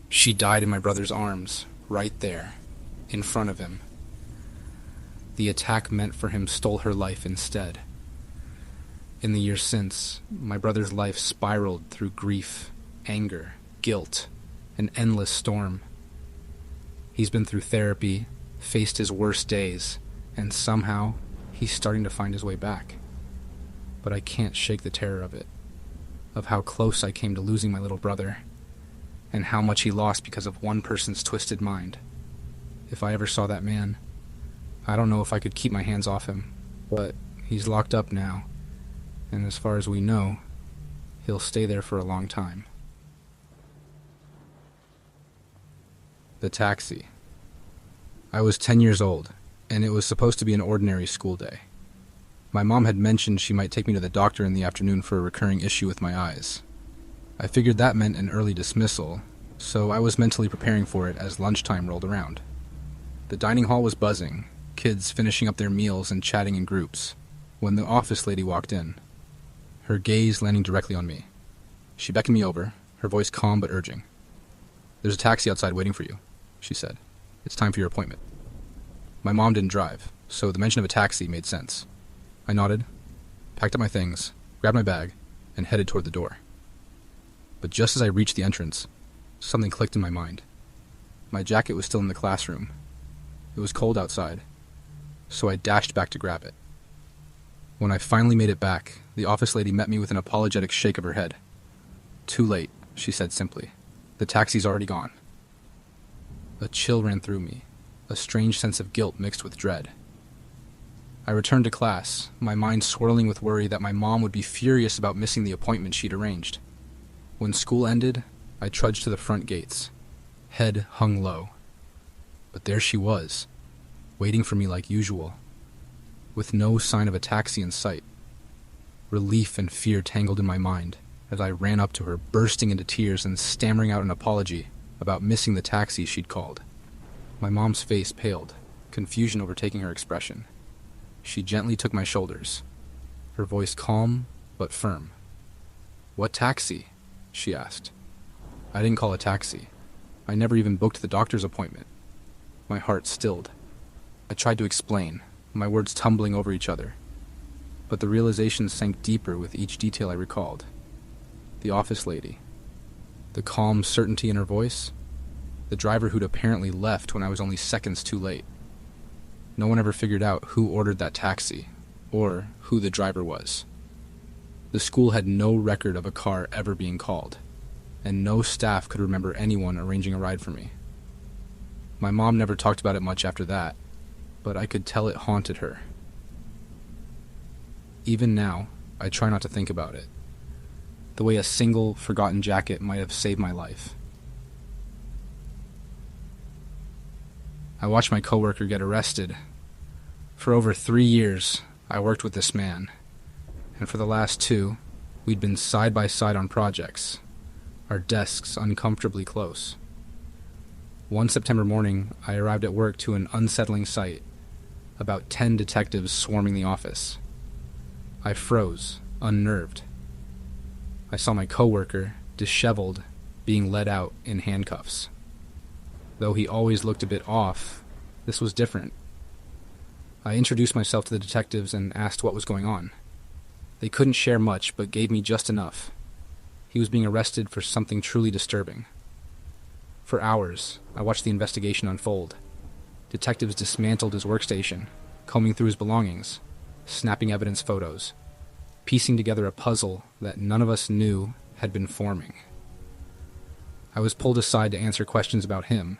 She died in my brother's arms, right there, in front of him. The attack meant for him stole her life instead. In the years since, my brother's life spiraled through grief, anger, guilt, an endless storm. He's been through therapy, faced his worst days, and somehow he's starting to find his way back. But I can't shake the terror of it, of how close I came to losing my little brother, and how much he lost because of one person's twisted mind. If I ever saw that man, I don't know if I could keep my hands off him, but he's locked up now, and as far as we know, he'll stay there for a long time. The taxi. I was 10 years old, and it was supposed to be an ordinary school day. My mom had mentioned she might take me to the doctor in the afternoon for a recurring issue with my eyes. I figured that meant an early dismissal, so I was mentally preparing for it as lunchtime rolled around. The dining hall was buzzing, kids finishing up their meals and chatting in groups, when the office lady walked in, her gaze landing directly on me. She beckoned me over, her voice calm but urging. "There's a taxi outside waiting for you," she said. "It's time for your appointment." My mom didn't drive, so the mention of a taxi made sense. I nodded, packed up my things, grabbed my bag, and headed toward the door. But just as I reached the entrance, something clicked in my mind. My jacket was still in the classroom. It was cold outside, so I dashed back to grab it. When I finally made it back, the office lady met me with an apologetic shake of her head. "Too late," she said simply. "The taxi's already gone." A chill ran through me, a strange sense of guilt mixed with dread. I returned to class, my mind swirling with worry that my mom would be furious about missing the appointment she'd arranged. When school ended, I trudged to the front gates, head hung low. But there she was, waiting for me like usual, with no sign of a taxi in sight. Relief and fear tangled in my mind as I ran up to her, bursting into tears and stammering out an apology about missing the taxi she'd called. My mom's face paled, confusion overtaking her expression. She gently took my shoulders, her voice calm but firm. "What taxi?" she asked. I didn't call a taxi. I never even booked the doctor's appointment. My heart stilled. I tried to explain, my words tumbling over each other. But the realization sank deeper with each detail I recalled. The office lady. The calm certainty in her voice. The driver who'd apparently left when I was only seconds too late. No one ever figured out who ordered that taxi, or who the driver was. The school had no record of a car ever being called, and no staff could remember anyone arranging a ride for me. My mom never talked about it much after that, but I could tell it haunted her. Even now, I try not to think about it, the way a single, forgotten jacket might have saved my life. I watched my coworker get arrested. For over 3 years, I worked with this man, and for the last 2, we'd been side by side on projects, our desks uncomfortably close. One September morning, I arrived at work to an unsettling sight, about 10 detectives swarming the office. I froze, unnerved. I saw my coworker, disheveled, being led out in handcuffs. Though he always looked a bit off, this was different. I introduced myself to the detectives and asked what was going on. They couldn't share much, but gave me just enough. He was being arrested for something truly disturbing. For hours, I watched the investigation unfold. Detectives dismantled his workstation, combing through his belongings, snapping evidence photos, piecing together a puzzle that none of us knew had been forming. I was pulled aside to answer questions about him,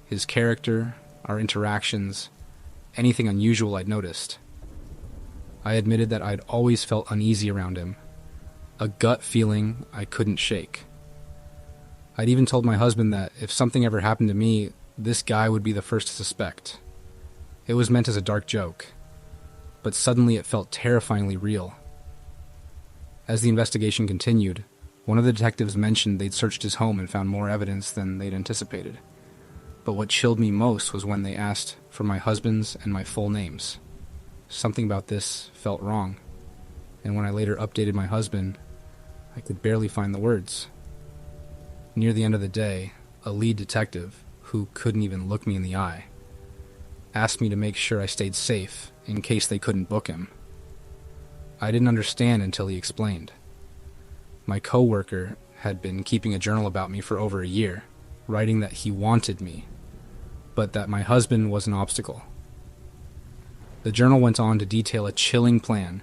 his character, our interactions, anything unusual I'd noticed. I admitted that I'd always felt uneasy around him, a gut feeling I couldn't shake. I'd even told my husband that if something ever happened to me, this guy would be the first to suspect. It was meant as a dark joke, but suddenly it felt terrifyingly real. As the investigation continued, one of the detectives mentioned they'd searched his home and found more evidence than they'd anticipated. But what chilled me most was when they asked for my husband's and my full names. Something about this felt wrong, and when I later updated my husband, I could barely find the words. Near the end of the day, a lead detective, who couldn't even look me in the eye, asked me to make sure I stayed safe in case they couldn't book him. I didn't understand until he explained. My coworker had been keeping a journal about me for over a year, writing that he wanted me, but that my husband was an obstacle. The journal went on to detail a chilling plan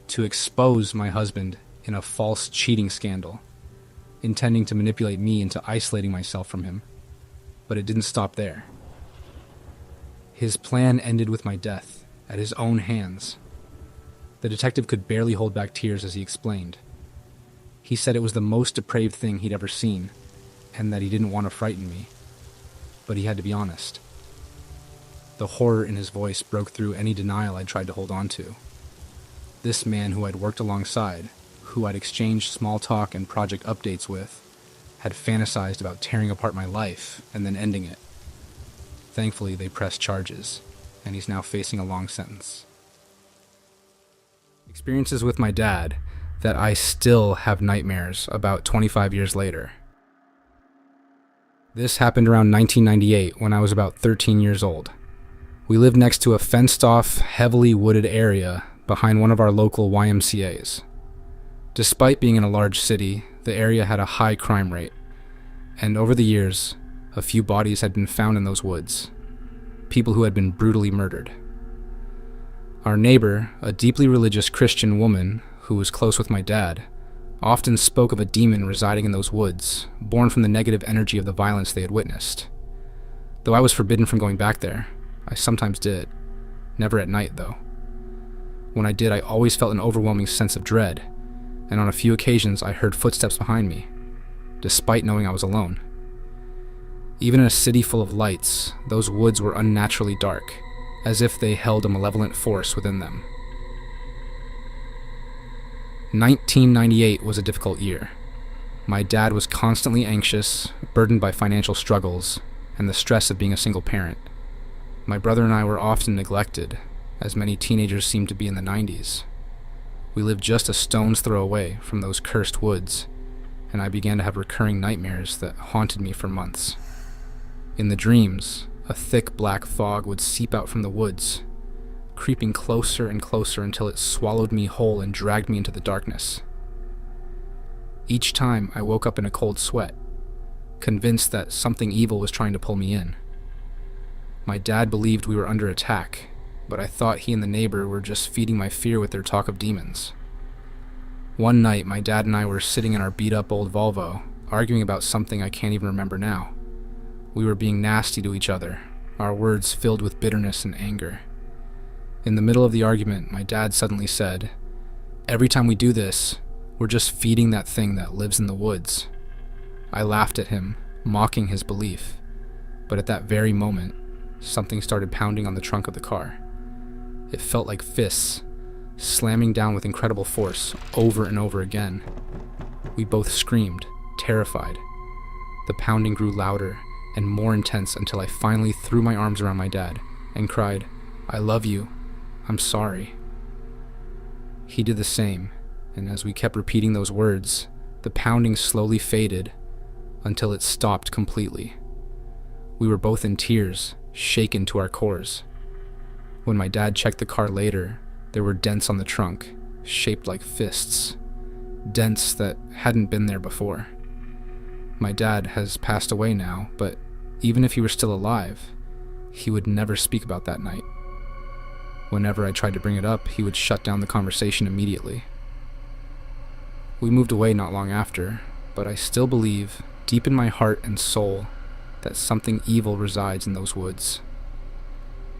to expose my husband in a false cheating scandal, intending to manipulate me into isolating myself from him. But it didn't stop there. His plan ended with my death, at his own hands. The detective could barely hold back tears as he explained. He said it was the most depraved thing he'd ever seen, and that he didn't want to frighten me, but he had to be honest. The horror in his voice broke through any denial I'd tried to hold on to. This man who I'd worked alongside, who I'd exchanged small talk and project updates with, had fantasized about tearing apart my life and then ending it. Thankfully, they pressed charges. and he's now facing a long sentence. Experiences with my dad that I still have nightmares about 25 years later. This happened around 1998 when I was about 13 years old. We lived next to a fenced-off, heavily wooded area behind one of our local YMCAs. Despite being in a large city, the area had a high crime rate, and over the years, a few bodies had been found in those woods. People who had been brutally murdered. Our neighbor, a deeply religious Christian woman who was close with my dad, often spoke of a demon residing in those woods, born from the negative energy of the violence they had witnessed. Though I was forbidden from going back there, I sometimes did. Never at night, though. When I did, I always felt an overwhelming sense of dread, and on a few occasions I heard footsteps behind me, despite knowing I was alone. Even in a city full of lights, those woods were unnaturally dark, as if they held a malevolent force within them. 1998 was a difficult year. My dad was constantly anxious, burdened by financial struggles, and the stress of being a single parent. My brother and I were often neglected, as many teenagers seemed to be in the 90s. We lived just a stone's throw away from those cursed woods, and I began to have recurring nightmares that haunted me for months. In the dreams, a thick black fog would seep out from the woods, creeping closer and closer until it swallowed me whole and dragged me into the darkness. Each time I woke up in a cold sweat, convinced that something evil was trying to pull me in. My dad believed we were under attack, but I thought he and the neighbor were just feeding my fear with their talk of demons. One night, my dad and I were sitting in our beat-up old Volvo, arguing about something I can't even remember now. We were being nasty to each other, our words filled with bitterness and anger. In the middle of the argument, my dad suddenly said, "Every time we do this, we're just feeding that thing that lives in the woods." I laughed at him, mocking his belief, but at that very moment, something started pounding on the trunk of the car. It felt like fists, slamming down with incredible force, over and over again. We both screamed, terrified. The pounding grew louder and more intense until I finally threw my arms around my dad and cried, "I love you. I'm sorry." He did the same, and as we kept repeating those words, the pounding slowly faded until it stopped completely. We were both in tears, shaken to our cores. When my dad checked the car later, there were dents on the trunk, shaped like fists. Dents that hadn't been there before. My dad has passed away now, but even if he were still alive, he would never speak about that night. Whenever I tried to bring it up, he would shut down the conversation immediately. We moved away not long after, but I still believe, deep in my heart and soul, that something evil resides in those woods.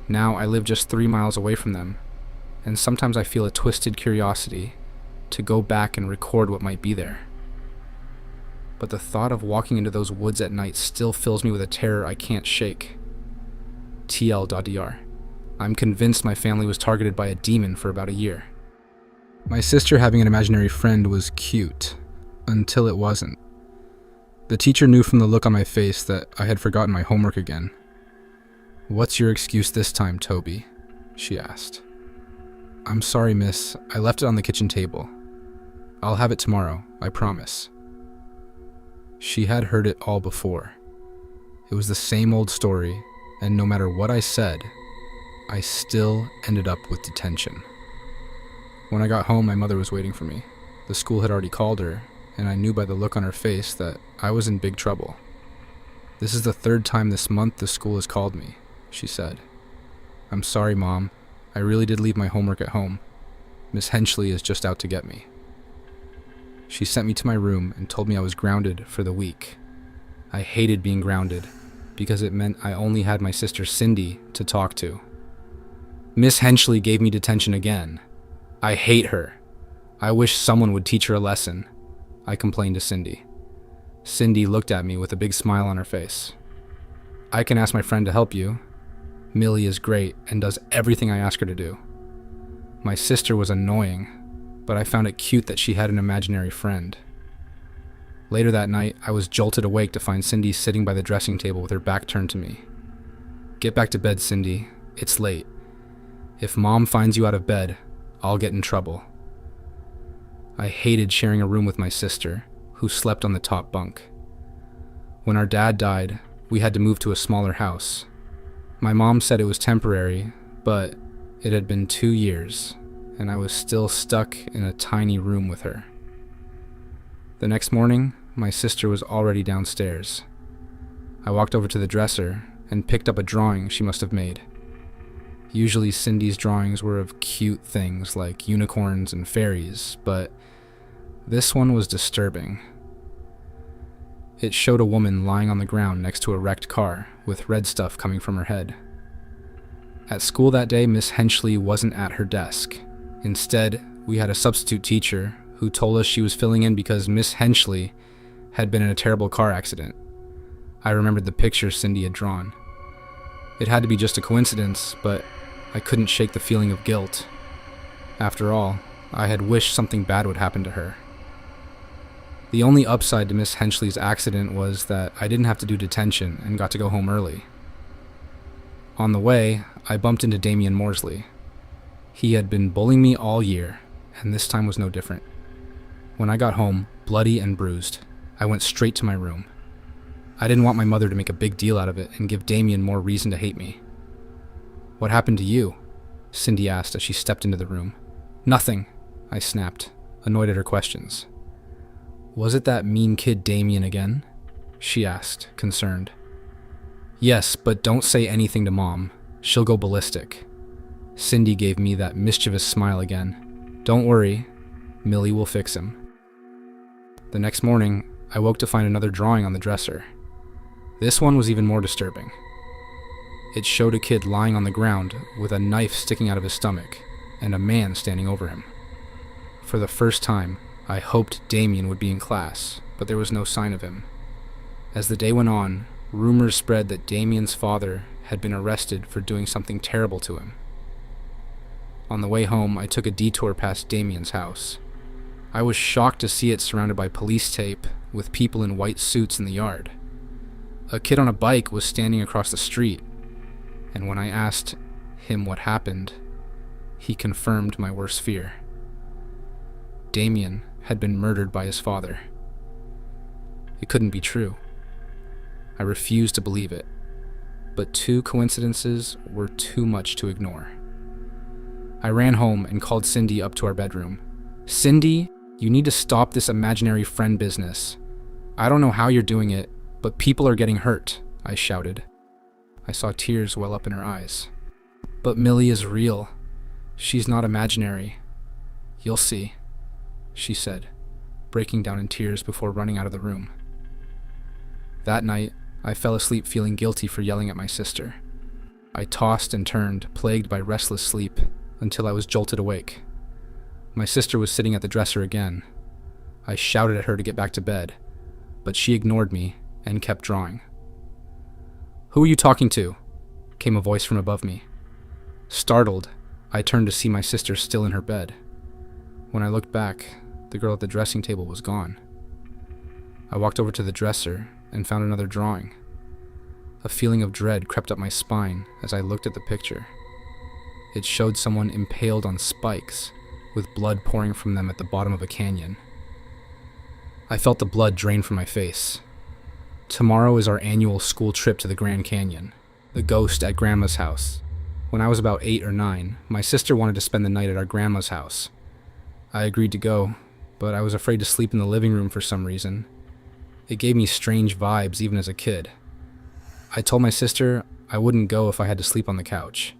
Now I live just 3 miles away from them, and sometimes I feel a twisted curiosity to go back and record what might be there. But the thought of walking into those woods at night still fills me with a terror I can't shake. TL.dr. I'm convinced my family was targeted by a demon for about a year. My sister having an imaginary friend was cute, until it wasn't. The teacher knew from the look on my face that I had forgotten my homework again. "What's your excuse this time, Toby?" she asked. "I'm sorry, miss. I left it on the kitchen table. I'll have it tomorrow, I promise." She had heard it all before. It was the same old story, and no matter what I said, I still ended up with detention. When I got home, my mother was waiting for me. The school had already called her, and I knew by the look on her face that I was in big trouble. "This is the 3rd time this month the school has called me," she said. "I'm sorry, Mom. I really did leave my homework at home. Miss Henchley is just out to get me." She sent me to my room and told me I was grounded for the week. I hated being grounded because it meant I only had my sister Cindy to talk to. Miss Henchley gave me detention again. I hate her. I wish someone would teach her a lesson, I complained to Cindy. Cindy looked at me with a big smile on her face. "I can ask my friend to help you. Millie is great and does everything I ask her to do." My sister was annoying, but I found it cute that she had an imaginary friend. Later that night, I was jolted awake to find Cindy sitting by the dressing table with her back turned to me. "Get back to bed, Cindy. It's late. If Mom finds you out of bed, I'll get in trouble. I hated sharing a room with my sister, who slept on the top bunk. When our dad died, we had to move to a smaller house. My mom said it was temporary, but it had been 2 years, and I was still stuck in a tiny room with her. The next morning, my sister was already downstairs. I walked over to the dresser and picked up a drawing she must have made. Usually Cindy's drawings were of cute things like unicorns and fairies, but this one was disturbing. It showed a woman lying on the ground next to a wrecked car with red stuff coming from her head. At school that day, Miss Henchley wasn't at her desk. Instead, we had a substitute teacher who told us she was filling in because Miss Henchley had been in a terrible car accident. I remembered the picture Cindy had drawn. It had to be just a coincidence, but I couldn't shake the feeling of guilt. After all, I had wished something bad would happen to her. The only upside to Miss Henchley's accident was that I didn't have to do detention and got to go home early. On the way, I bumped into Damian Morsley. He had been bullying me all year, and this time was no different. When I got home, bloody and bruised, I went straight to my room. I didn't want my mother to make a big deal out of it and give Damian more reason to hate me. "What happened to you?" Cindy asked as she stepped into the room. "Nothing," I snapped, annoyed at her questions. "Was it that mean kid Damian again?" she asked, concerned. "Yes, but don't say anything to Mom. She'll go ballistic." Cindy gave me that mischievous smile again. "Don't worry, Millie will fix him." The next morning, I woke to find another drawing on the dresser. This one was even more disturbing. It showed a kid lying on the ground with a knife sticking out of his stomach and a man standing over him. For the first time, I hoped Damian would be in class, but there was no sign of him. As the day went on, rumors spread that Damian's father had been arrested for doing something terrible to him. On the way home, I took a detour past Damian's house. I was shocked to see it surrounded by police tape with people in white suits in the yard. A kid on a bike was standing across the street, and when I asked him what happened, he confirmed my worst fear. Damian had been murdered by his father. It couldn't be true. I refused to believe it, but 2 coincidences were too much to ignore. I ran home and called Cindy up to our bedroom. "Cindy, you need to stop this imaginary friend business. I don't know how you're doing it, but people are getting hurt," I shouted. I saw tears well up in her eyes. "But Millie is real. She's not imaginary. You'll see," she said, breaking down in tears before running out of the room. That night, I fell asleep feeling guilty for yelling at my sister. I tossed and turned, plagued by restless sleep, until I was jolted awake. My sister was sitting at the dresser again. I shouted at her to get back to bed, but she ignored me and kept drawing. "Who are you talking to?" came a voice from above me. Startled, I turned to see my sister still in her bed. When I looked back, the girl at the dressing table was gone. I walked over to the dresser and found another drawing. A feeling of dread crept up my spine as I looked at the picture. It showed someone impaled on spikes, with blood pouring from them at the bottom of a canyon. I felt the blood drain from my face. Tomorrow is our annual school trip to the Grand Canyon, the ghost at Grandma's house. When I was about 8 or 9, my sister wanted to spend the night at our grandma's house. I agreed to go, but I was afraid to sleep in the living room for some reason. It gave me strange vibes even as a kid. I told my sister I wouldn't go if I had to sleep on the couch.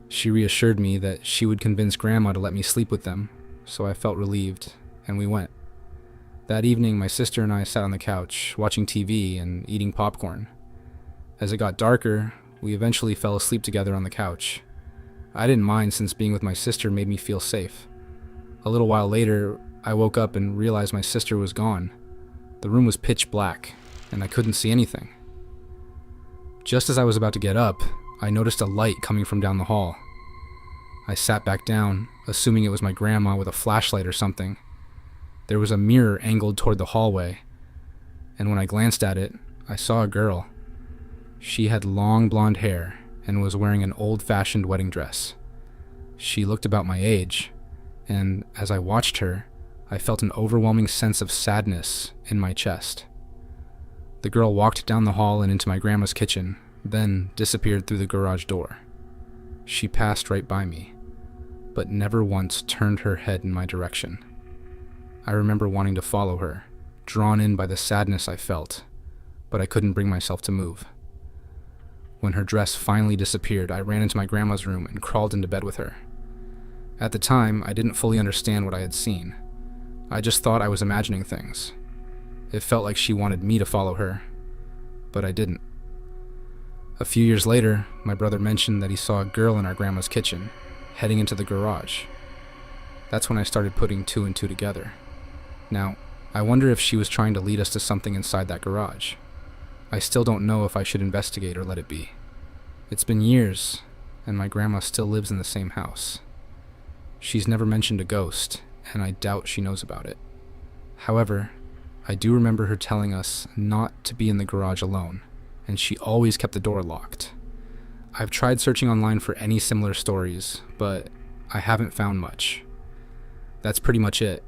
She reassured me that she would convince Grandma to let me sleep with them, so I felt relieved, and we went. That evening, my sister and I sat on the couch, watching TV and eating popcorn. As it got darker, we eventually fell asleep together on the couch. I didn't mind since being with my sister made me feel safe. A little while later, I woke up and realized my sister was gone. The room was pitch black, and I couldn't see anything. Just as I was about to get up, I noticed a light coming from down the hall. I sat back down, assuming it was my grandma with a flashlight or something. There was a mirror angled toward the hallway, and when I glanced at it, I saw a girl. She had long blonde hair and was wearing an old-fashioned wedding dress. She looked about my age, and as I watched her, I felt an overwhelming sense of sadness in my chest. The girl walked down the hall and into my grandma's kitchen, then disappeared through the garage door. She passed right by me, but never once turned her head in my direction. I remember wanting to follow her, drawn in by the sadness I felt, but I couldn't bring myself to move. When her dress finally disappeared, I ran into my grandma's room and crawled into bed with her. At the time, I didn't fully understand what I had seen. I just thought I was imagining things. It felt like she wanted me to follow her, but I didn't. A few years later, my brother mentioned that he saw a girl in our grandma's kitchen, heading into the garage. That's when I started putting two and two together. Now, I wonder if she was trying to lead us to something inside that garage. I still don't know if I should investigate or let it be. It's been years, and my grandma still lives in the same house. She's never mentioned a ghost, and I doubt she knows about it. However, I do remember her telling us not to be in the garage alone, and she always kept the door locked. I've tried searching online for any similar stories, but I haven't found much. That's pretty much it.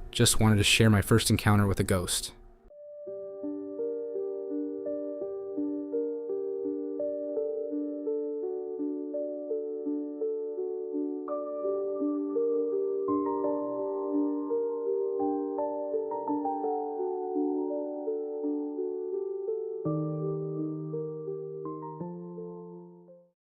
Just wanted to share my first encounter with a ghost.